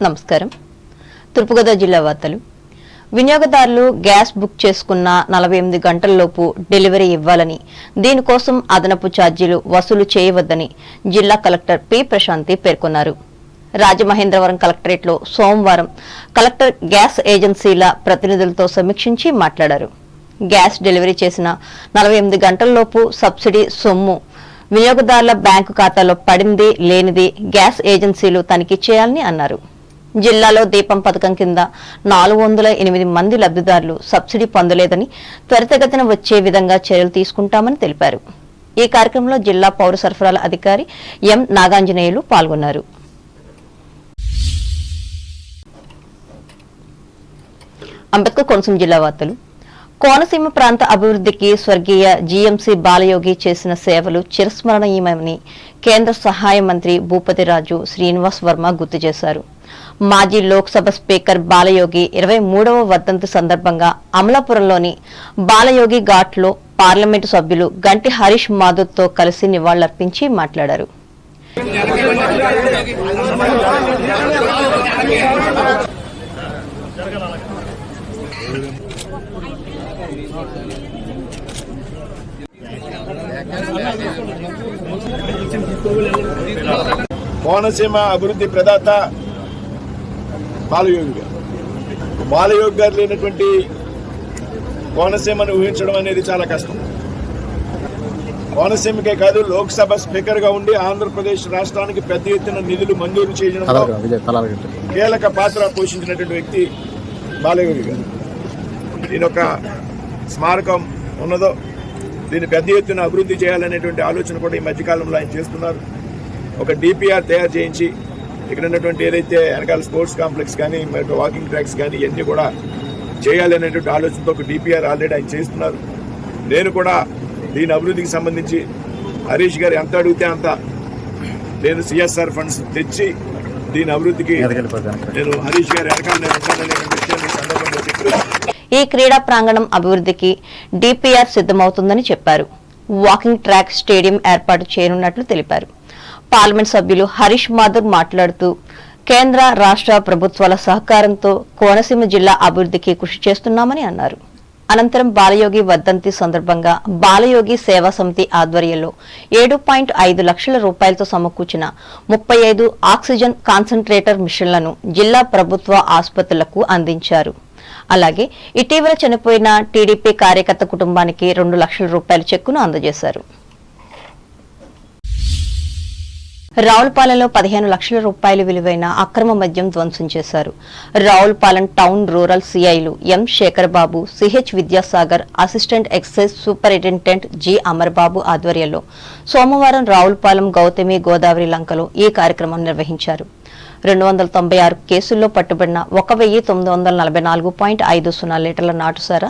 నమస్కారం. తూర్పుగోదావరి జిల్లా వార్తలు. వినియోగదారులు గ్యాస్ బుక్ చేసుకున్న 48 గంటల్లోపు డెలివరీ ఇవ్వాలని, దీనికోసం అదనపు ఛార్జీలు వసూలు చేయవద్దని జిల్లా కలెక్టర్ పి ప్రశాంతి పేర్కొన్నారు. రాజమహేంద్రవరం కలెక్టరేట్లో సోమవారం కలెక్టర్ గ్యాస్ ఏజెన్సీల ప్రతినిధులతో సమీక్షించి మాట్లాడారు. గ్యాస్ డెలివరీ చేసిన 48 గంటల్లోపు సబ్సిడీ సొమ్ము వినియోగదారుల బ్యాంకు ఖాతాలో పడింది లేనిది గ్యాస్ ఏజెన్సీలు తనిఖీ చేయాలని అన్నారు. జిల్లాలో దీపం పథకం కింద 408 మంది లబ్ధిదారులు సబ్సిడీ పొందలేదని, త్వరితగతిన వచ్చే విధంగా చర్యలు తీసుకుంటామని తెలిపారు. ఈ కార్యక్రమంలో జిల్లా పౌర సరఫరాల అధికారి ఎం నాగాంజనేయులు పాల్గొన్నారు. అంబేద్కర్ కోనసీమ జిల్లా వార్తలు. కోనసీమ ప్రాంత అభివృద్ధికి స్వర్గీయ జీఎంసీ బాలయోగి చేసిన సేవలు చిరస్మరణీయమని కేంద్ర సహాయ మంత్రి భూపతిరాజు శ్రీనివాస్ వర్మ గుర్తు చేశారు. మాజీ లోక్సభ స్పీకర్ బాలయోగి 23వ వర్ధంతి సందర్భంగా అమలాపురంలోని బాలయోగి ఘాట్లో పార్లమెంటు సభ్యులు గంటి హరీష్ మాధవ్తో కలిసి నివాళులర్పించి మాట్లాడారు. కోనసీమ అభివృద్ధి ప్రదాత బాలయోగి గారు. బాలయోగి గారు లేనటువంటి కోనసీమను ఊహించడం అనేది చాలా కష్టం. కోనసీమకే కాదు, లోక్సభ స్పీకర్ గా ఉండి ఆంధ్రప్రదేశ్ రాష్ట్రానికి పెద్ద ఎత్తున నిధులు మంజూరు చేయడంలో కీలక పాత్ర పోషించినటువంటి వ్యక్తి బాలయోగి గారు. దీని ఒక స్మారకం ఉన్నదో, దీన్ని పెద్ద ఎత్తున అభివృద్ధి చేయాలనేటువంటి ఆలోచన కూడా ఈ మధ్యకాలంలో ఆయన చేస్తున్నారు. ఒక డిపిఆర్ తయారు చేయించి ఇక్కడ ఉన్నటువంటి ఏదైతే వెనకాల స్పోర్ట్స్ కాంప్లెక్స్ కానీ, వాకింగ్ ట్రాక్స్ కానీ ఇవన్నీ కూడా చేయాలి అనేటువంటి ఆలోచనతో ఒక డిపిఆర్ ఆల్రెడీ ఆయన చేస్తున్నారు. నేను కూడా దీని అభివృద్ధికి సంబంధించి హరీష్ గారు ఎంత అడిగితే అంత నేను సిఎస్ఆర్ ఫండ్స్ తెచ్చి దీని అభివృద్ధికి నేను హరీష్ గారు వెనకాల నేను ఉంటాననే విషయాన్ని సందర్భంగా చెప్తున్నాను. ఈ క్రీడా ప్రాంగణం అభివృద్ధికి డిపిఆర్ సిద్ధమవుతుందని చెప్పారు. వాకింగ్ ట్రాక్, స్టేడియం ఏర్పాటు చేయనున్నట్లు తెలిపారు. పార్లమెంట్ సభ్యులు హరీష్ మాధవ్ మాట్లాడుతూ కేంద్ర రాష్ట్ర ప్రభుత్వాల సహకారంతో కోనసీమ జిల్లా అభివృద్ధికి కృషి చేస్తున్నామని అన్నారు. అనంతరం బాలయోగి వర్ధంతి సందర్భంగా బాలయోగి సేవా సమితి ఆధ్వర్యంలో 7.5 లక్షల రూపాయలతో సమకూర్చిన 35 ఆక్సిజన్ కాన్సంట్రేటర్ మిషన్లను జిల్లా ప్రభుత్వ ఆసుపత్రులకు అందించారు. అలాగే ఇటీవల చనిపోయిన టీడీపీ కార్యకర్త కుటుంబానికి 2 లక్షల రూపాయల చెక్కును అందజేశారు. రావులపాలెంలో 15 లక్షల రూపాయల విలువైన అక్రమ మద్యం ధ్వంసం చేశారు. రావులపాలెం టౌన్ రూరల్ సిఐలు M Sekhar Babu, CH Vidyasagar, assistant excise superintendent G Amarbabu ఆధ్వర్యంలో సోమవారం రావులపాలెం గౌతమి గోదావరి లంకలో ఈ కార్యక్రమం నిర్వహించారు. 296 కేసుల్లో పట్టుబడిన 1944.50 లీటర్ల నాటుసారా,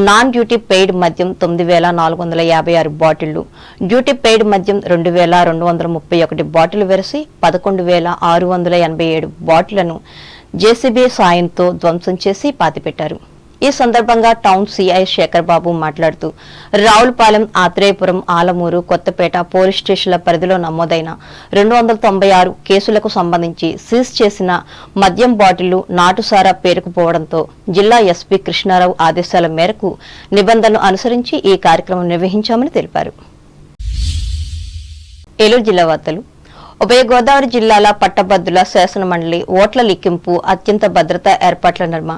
నాన్ డ్యూటీ పెయిడ్ మద్యం 9456 బాటిళ్లు, డ్యూటీ పెయిడ్ మద్యం 2231 బాటిల్ వెరసి 11687 బాటిళ్లను జేసీబీ సాయంతో ధ్వంసం చేసి పాతిపెట్టారు. ఈ సందర్భంగా టౌన్ సిఐ శేఖర్ బాబు మాట్లాడుతూ రావులపాలెం, ఆత్రేయపురం, ఆలమూరు, కొత్తపేట పోలీస్ స్టేషన్ల పరిధిలో నమోదైన 296 కేసులకు సంబంధించి సీజ్ చేసిన మద్యం బాటిళ్లు నాటుసారా పేరుకుపోవడంతో జిల్లా ఎస్పీ కృష్ణారావు ఆదేశాల మేరకు నిబంధనలు అనుసరించి ఈ కార్యక్రమం నిర్వహించామని తెలిపారు. ఏలూరు జిల్లా వార్తలు. ఉభయ గోదావరి జిల్లాల పట్టభద్రుల శాసన మండలి ఓట్ల లెక్కింపు అత్యంత భద్రతా ఏర్పాట్ల నడుమ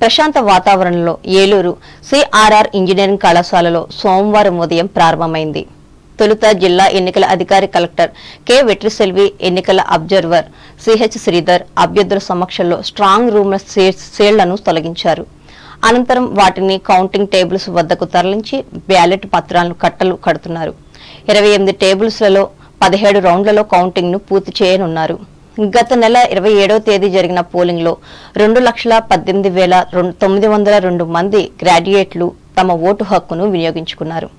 ప్రశాంత వాతావరణంలో ఏలూరు సిఆర్ఆర్ ఇంజనీరింగ్ కళాశాలలో సోమవారం ఉదయం ప్రారంభమైంది. తొలుత జిల్లా ఎన్నికల అధికారి కలెక్టర్ కె వెట్రిసెల్వి, ఎన్నికల అబ్జర్వర్ సిహెచ్ శ్రీధర్ అభ్యర్థుల సమక్షంలో స్ట్రాంగ్ రూమ్ల షీల్డ్లను తొలగించారు. అనంతరం వాటిని కౌంటింగ్ టేబుల్స్ వద్దకు తరలించి బ్యాలెట్ పత్రాలను కట్టలు కడుతున్నారు. 28 టేబుల్స్లలో 17 రౌండ్లలో కౌంటింగ్ ను పూర్తి చేయనున్నారు. గత నెల 27వ తేదీ జరిగిన పోలింగ్ లో 2,18,902 మంది గ్రాడ్యుయేట్లు తమ ఓటు హక్కును వినియోగించుకున్నారు.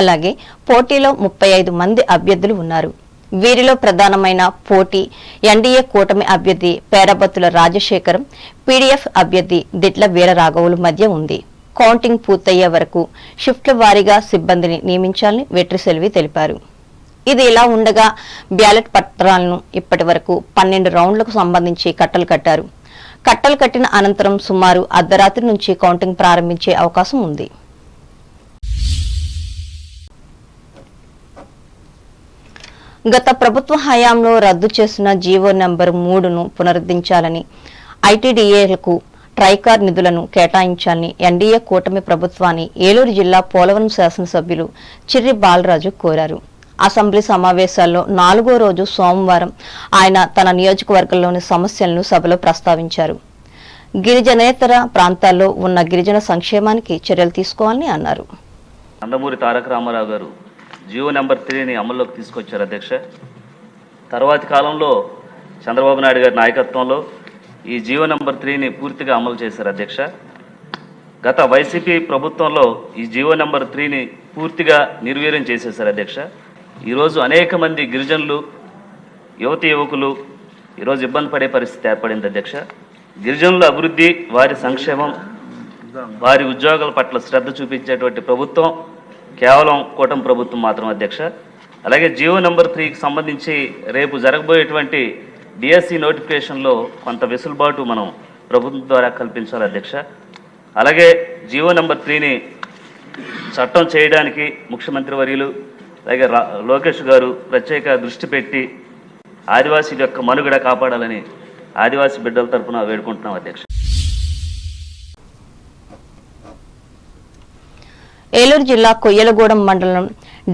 అలాగే పోటీలో 35 మంది అభ్యర్థులు ఉన్నారు. వీరిలో ప్రధానమైన పోటీ ఎన్డీఏ కూటమి అభ్యర్థి పేరబత్తుల రాజశేఖరం, పీడీఎఫ్ అభ్యర్థి దిట్ల వీరరాఘవుల మధ్య ఉంది. కౌంటింగ్ పూర్తయ్యే వరకు షిఫ్ట్ల వారీగా సిబ్బందిని నియమించాలని వెట్రిసెల్వి తెలిపారు. ఇది ఇలా ఉండగా బ్యాలెట్ పత్రాలను ఇప్పటి వరకు 12 రౌండ్లకు సంబంధించి కట్టలు కట్టారు. కట్టలు కట్టిన అనంతరం సుమారు అర్ధరాత్రి నుంచి కౌంటింగ్ ప్రారంభించే అవకాశం ఉంది. గత ప్రభుత్వ హయాంలో రద్దు చేసిన జీవో నెంబర్ 3ను పునరుద్ధరించాలని, ఐటీడీఏలకు ట్రైకార్ నిధులను కేటాయించాలని ఎన్డీఏ కూటమి ప్రభుత్వాన్ని ఏలూరు జిల్లా పోలవరం శాసనసభ్యులు చిర్రి బాలరాజు కోరారు. అసెంబ్లీ సమావేశాల్లో 4వ రోజు సోమవారం ఆయన తన నియోజకవర్గంలోని సమస్యలను సభలో ప్రస్తావించారు. గిరిజనేతర ప్రాంతాల్లో ఉన్న గిరిజన సంక్షేమానికి చర్యలు తీసుకోవాలని అన్నారు. నందమూరి తారక రామారావు గారు జియో నెంబర్ 3ని అమల్లోకి తీసుకొచ్చారు అధ్యక్ష. తర్వాతి కాలంలో చంద్రబాబు నాయుడు గారి నాయకత్వంలో ఈ జియో నెంబర్ 3ని పూర్తిగా అమలు చేశారు అధ్యక్ష. గత వైసీపీ ప్రభుత్వంలో ఈ జియో నెంబర్ 3ని పూర్తిగా నిర్వీర్యం చేసేశారు అధ్యక్ష. ఈరోజు అనేక మంది గిరిజనులు, యువతి యువకులు ఈరోజు ఇబ్బంది పడే పరిస్థితి ఏర్పడింది అధ్యక్ష. గిరిజనుల అభివృద్ధి, వారి సంక్షేమం, వారి ఉద్యోగాల పట్ల శ్రద్ధ చూపించేటువంటి ప్రభుత్వం కేవలం కూటమి ప్రభుత్వం మాత్రం అధ్యక్ష. అలాగే జియో నెంబర్ 3కి సంబంధించి రేపు జరగబోయేటువంటి డిఎస్సి నోటిఫికేషన్లో కొంత వెసులుబాటు మనం ప్రభుత్వం ద్వారా కల్పించాలి అధ్యక్ష. అలాగే జియో నెంబర్ 3ని చట్టం చేయడానికి ముఖ్యమంత్రి వర్యులు అలాగే లోకేష్ గారు ప్రత్యేక దృష్టి పెట్టి ఆదివాసీ యొక్క మనుగడ కాపాడాలని ఆదివాసీ బిడ్డల తరఫున వేడుకుంటున్నాం అధ్యక్ష. ఏలూరు జిల్లా కొయ్యలగూడెం మండలం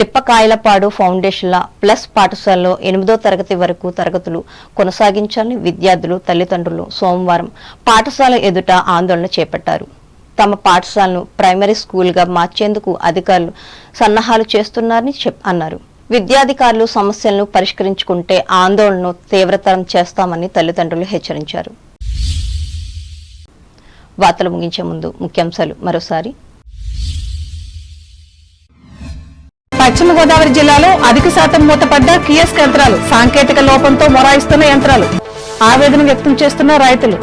డిప్పకాయలపాడు ఫౌండేషన్ల ప్లస్ పాఠశాలలో 8వ తరగతి వరకు తరగతులు కొనసాగించాలని విద్యార్థులు, తల్లిదండ్రులు సోమవారం పాఠశాల ఎదుట ఆందోళన చేపట్టారు. తమ పాఠశాలను ప్రైమరీ స్కూల్గా మార్చేందుకు అధికారులు సన్నాహాలు చేస్తున్నారని అన్నారు. విద్యాధికారులు సమస్యలను పరిష్కరించుకుంటే ఆందోళనను తీవ్రతరం చేస్తామని తల్లిదండ్రులు హెచ్చరించారు. వార్తలు ముగించే ముందు ముఖ్యాంశాలు మరోసారి. పశ్చిమ గోదావరి జిల్లాలో అధిక శాతం మూతపడ్డ కియోస్క్ యంత్రాలు, సాంకేతిక లోపంతో మొరాయిస్తున్న యంత్రాలు, ఆవేదన వ్యక్తం చేస్తున్న రైతులు.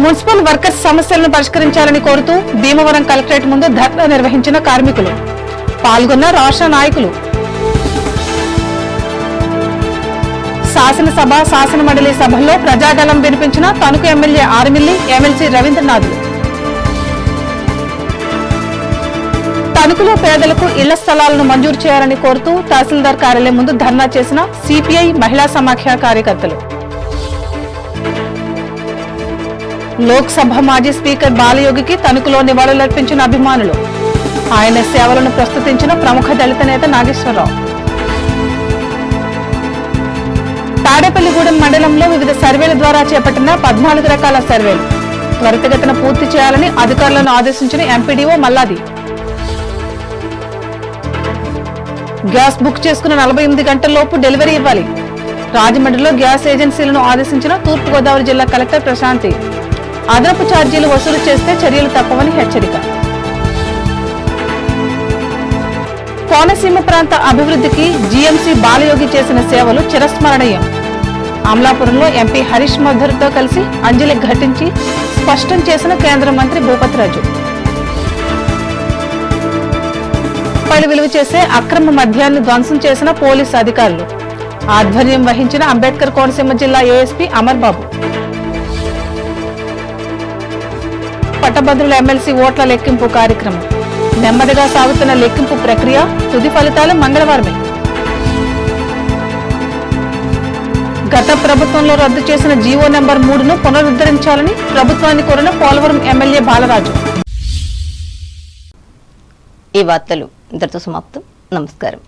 మున్సిపల్ వర్కర్స్ సమస్యలను పరిష్కరించాలని కోరుతూ భీమవరం కలెక్టరేట్ ముందు ధర్నా నిర్వహించిన కార్మికులు. పాల్గొన్న రాష్ట్ర నాయకులు. శాసనసభ, శాసన మండలి సభల్లో ప్రజాగళం వినిపించిన తణుకు ఎమ్మెల్యే ఆర్మిల్లి, ఎమ్మెల్సీ రవీంద్రనాథ్లు. తణుకులో పేదలకు ఇళ్ల స్థలాలను మంజూరు చేయాలని కోరుతూ తహసీల్దార్ కార్యాలయం ముందు ధర్నా చేసిన సిపిఐ మహిళా సమాఖ్య కార్యకర్తలు. లోక్సభ మాజీ స్పీకర్ బాలయోగికి తణుకులో నివాళులర్పించిన అభిమానులు. ఆయన సేవలను ప్రస్తుతించిన ప్రముఖ దళిత నేత నాగేశ్వరరావు. తాడేపల్లిగూడెం మండలంలో వివిధ సర్వేల ద్వారా చేపట్టిన 14 రకాల సర్వేలు త్వరితగతిన పూర్తి చేయాలని అధికారులను ఆదేశించిన ఎంపీడీఓ మల్లాది. గ్యాస్ బుక్ చేసుకున్న 48 గంటల్లోపు డెలివరీ ఇవ్వాలి. రాజమండ్రిలో గ్యాస్ ఏజెన్సీలను ఆదేశించిన తూర్పుగోదావరి జిల్లా కలెక్టర్ ప్రశాంతి. అదనపు ఛార్జీలు వసూలు చేస్తే చర్యలు తప్పవని హెచ్చరిక. కోనసీమ ప్రాంత అభివృద్ధికి జీఎంసీ బాలయోగి చేసిన సేవలు చిరస్మరణీయం. అమలాపురంలో ఎంపీ హరీష్ మధుర్తో కలిసి అంజలి ఘటించి స్పష్టం చేసిన కేంద్ర మంత్రి భూపతిరాజు. రూపాయలు విలువ చేసే అక్రమ మద్యాన్ని ధ్వంసం చేసిన పోలీసు అధికారులు. ఆధ్వర్యం వహించిన అంబేద్కర్ కోనసీమ జిల్లా ఏఎస్పీ అమర్ బాబు. పట్టభద్రుల ఎమ్మెల్సీ ఓట్ల లెక్కింపు కార్యక్రమం. నెమ్మదిగా సాగుతున్న లెక్కింపు ప్రక్రియ, తుది ఫలితాలు మంగళవారమే. గత ప్రభుత్వంలో రద్దు చేసిన జీవో నెంబర్ 3ను పునరుద్ధరించాలని ప్రభుత్వాన్ని కోరిన పోలవరం ఎమ్మెల్యే బాలరాజు. ఈ వార్తలు ఇంతటితో సమాప్తం. నమస్కారం.